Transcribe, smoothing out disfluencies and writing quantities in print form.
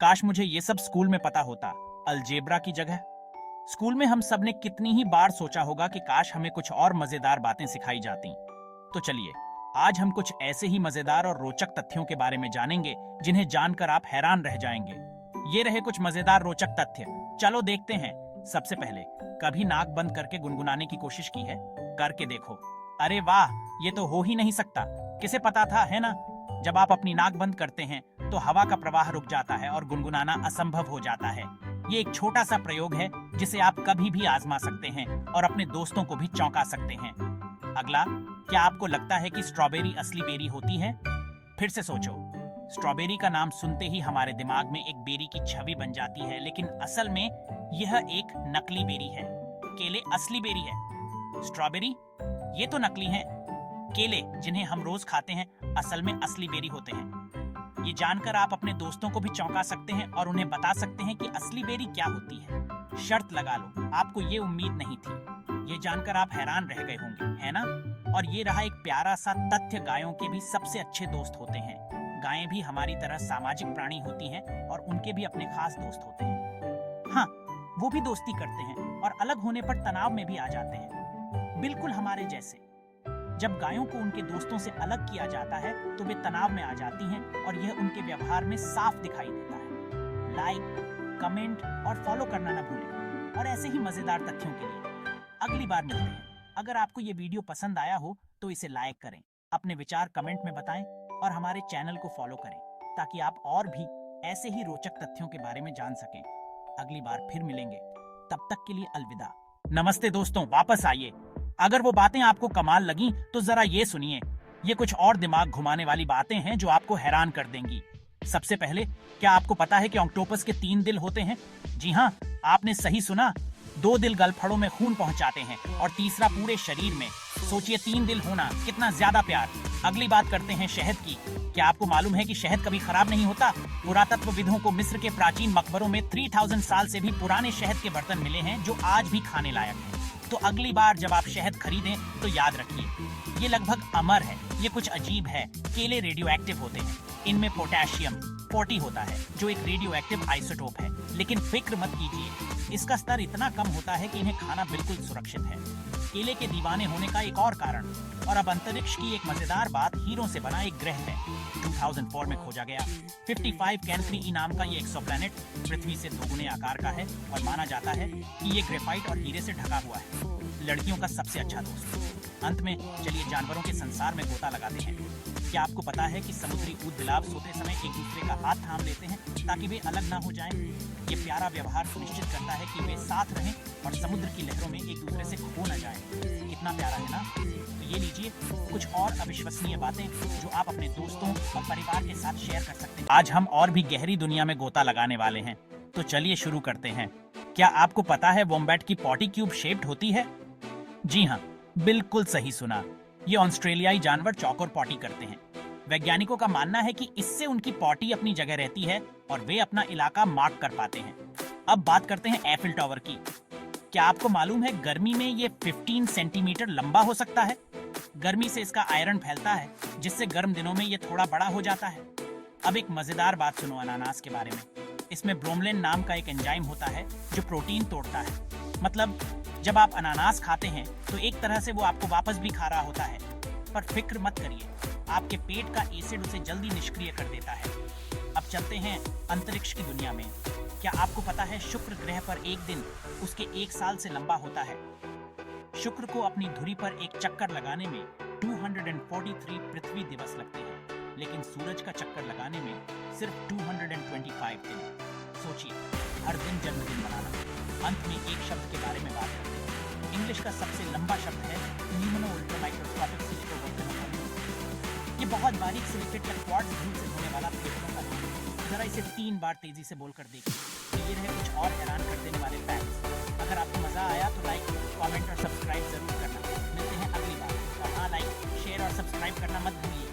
काश मुझे ये सब स्कूल में पता होता, अलजेब्रा की जगह। स्कूल में हम सब ने कितनी ही बार सोचा होगा कि काश हमें कुछ और मजेदार बातें सिखाई जाती। तो चलिए, आज हम कुछ ऐसे ही मजेदार और रोचक तथ्यों के बारे में जानेंगे जिन्हें जानकर आप हैरान रह जाएंगे। ये रहे कुछ मजेदार रोचक तथ्य, चलो देखते हैं। सबसे पहले, कभी नाक बंद करके गुनगुनाने की कोशिश की है? करके देखो। अरे वाह, ये तो हो ही नहीं सकता। किसे पता था, है ना? जब आप अपनी नाक बंद करते हैं तो हवा का प्रवाह रुक जाता है और गुनगुनाना असंभव हो जाता है। ये एक छोटा सा प्रयोग है जिसे आप कभी भी आजमा सकते हैं और अपने दोस्तों को भी चौंका सकते हैं। अगला, क्या आपको लगता है कि स्ट्रॉबेरी असली बेरी होती है? फिर से सोचो। स्ट्रॉबेरी का नाम सुनते ही हमारे दिमाग में एक बेरी की छवि बन जाती है, लेकिन असल में यह एक नकली बेरी है। केले असली बेरी है, स्ट्रॉबेरी ये तो नकली है। केले जिन्हें हम रोज खाते हैं असल में असली बेरी होते हैं। ये जानकर आप अपने दोस्तों को भी चौंका सकते हैं और उन्हें बता सकते हैं कि असली बेरी क्या होती है। शर्त लगा लो, आपको ये उम्मीद नहीं थी। ये जानकर आप हैरान रह गए होंगे, है ना? और ये रहा एक प्यारा सा तथ्य, गायों के भी सबसे अच्छे दोस्त होते हैं। गायें भी हमारी तरह सामाजिक प्राणी होती हैं और उनके भी अपने खास दोस्त होते हैं। हाँ, वो भी दोस्ती करते हैं और अलग होने पर तनाव में भी आ जाते हैं, बिल्कुल हमारे जैसे। जब गायों को उनके दोस्तों से अलग किया जाता है तो वे तनाव में आ जाती हैं और यह उनके व्यवहार में साफ दिखाई देता है। लाइक, कमेंट और फॉलो करना न भूलें, और ऐसे ही मजेदार तथ्यों के लिए अगली बार मिलते हैं। अगर आपको ये वीडियो पसंद आया हो तो इसे लाइक करें, अपने विचार कमेंट में बताएं और हमारे चैनल को फॉलो करें ताकि आप और भी ऐसे ही रोचक तथ्यों के बारे में जान सकें। अगली बार फिर मिलेंगे, तब तक के लिए अलविदा। नमस्ते दोस्तों, वापस आइए। अगर वो बातें आपको कमाल लगी तो जरा ये सुनिए। ये कुछ और दिमाग घुमाने वाली बातें हैं जो आपको हैरान कर देंगी। सबसे पहले, क्या आपको पता है कि ऑक्टोपस के 3 दिल होते हैं? जी हाँ, आपने सही सुना। 2 दिल गलफड़ों में खून पहुंचाते हैं और तीसरा पूरे शरीर में। सोचिए, 3 दिल होना, कितना ज्यादा प्यार। अगली बात करते हैं शहद की। क्या आपको मालूम है कि शहद कभी खराब नहीं होता? पुरातत्वविदों को मिस्र के प्राचीन मकबरों में 3000 साल से भी पुराने शहद के बर्तन मिले हैं जो आज भी खाने लायक हैं। तो अगली बार जब आप शहद खरीदें तो याद रखिए, ये लगभग अमर है। ये कुछ अजीब है। केले रेडियो एक्टिव होते हैं। इनमें पोटेशियम 40 होता है जो एक रेडियो एक्टिव आइसोटोप है। लेकिन फिक्र मत कीजिए, इसका स्तर इतना कम होता है कि इन्हें खाना बिल्कुल सुरक्षित है। केले के दीवाने होने का एक और कारण। और अब अंतरिक्ष की एक मजेदार बात, हीरों से बना एक ग्रह है, 2004 में खोजा गया। 55 कैंथरी ई नाम का ये एक्सोप्लैनेट पृथ्वी से 2 गुने आकार का है और माना जाता है कि ये ग्रेफाइट और हीरे से ढका हुआ है। लड़कियों का सबसे अच्छा दोस्त। अंत में चलिए जानवरों के संसार में गोता लगाते हैं। क्या आपको पता है कि समुद्री ऊदबिलाव सोते समय एक दूसरे का हाथ थाम लेते हैं ताकि वे अलग ना हो जाएं? ये प्यारा व्यवहार सुनिश्चित करता है कि वे साथ रहें और समुद्र की लहरों में एक दूसरे से खो न जाएं। कितना प्यारा है ना? तो ये लीजिए कुछ और अविश्वसनीय बातें जो आप अपने दोस्तों और परिवार के साथ शेयर कर सकते हैं। आज हम और भी गहरी दुनिया में गोता लगाने वाले हैं, तो चलिए शुरू करते हैं। क्या आपको पता है वॉम्बैट की पॉटी क्यूब शेप्ड होती है? जी हाँ, बिल्कुल सही सुना। ये ऑस्ट्रेलियाई जानवर चौकोर पॉटी करते हैं। वैज्ञानिकों का मानना है कि इससे उनकी पॉटी अपनी जगह रहती है और वे अपना इलाका मार्क कर पाते हैं। अब बात करते हैं एफिल टावर की। क्या आपको मालूम है गर्मी में ये 15 सेंटीमीटर लंबा हो सकता है? गर्मी से इसका आयरन फैलता है जिससे गर्म दिनों में ये थोड़ा बड़ा हो जाता है। अब एक मजेदार बात सुनो अनानास के बारे में। इसमें ब्रोमलिन नाम का एक एंजाइम होता है जो प्रोटीन तोड़ता है। मतलब जब आप अनानास खाते हैं तो एक तरह से वो आपको वापस भी खा रहा होता है। पर फिक्र मत करिए, आपके पेट का एसिड उसे जल्दी निष्क्रिय कर देता है। अब चलते हैं अंतरिक्ष की दुनिया में। क्या आपको पता है शुक्र ग्रह पर एक दिन उसके 1 साल से लंबा होता है? शुक्र को अपनी धुरी पर एक चक्कर लगाने में 243 पृथ्वी दिवस लगते हैं, लेकिन सूरज का चक्कर लगाने में सिर्फ 225 दिन। सोचिए, हर दिन जन्मदिन मनाना। अंत में एक शब्द के बारे में बात करते हैं। इंग्लिश का सबसे लंबा शब्द है ल्यूमिनो अल्ट्रामाइक्रोस्कोपिक सिलिकोन। ये बहुत बारीक सिलिकेट या क्वार्ट्ज धूल से होने वाला फेफड़ों का नाम है। जरा इसे 3 बार तेजी से बोलकर देखिए। तो ये रहे कुछ और हैरान कर देने वाले फैक्ट्स। अगर आपको मजा आया तो लाइक, कमेंट और सब्सक्राइब जरूर करना। मिलते हैं अगली बार। और हाँ, लाइक, शेयर और सब्सक्राइब करना मत भूलिए।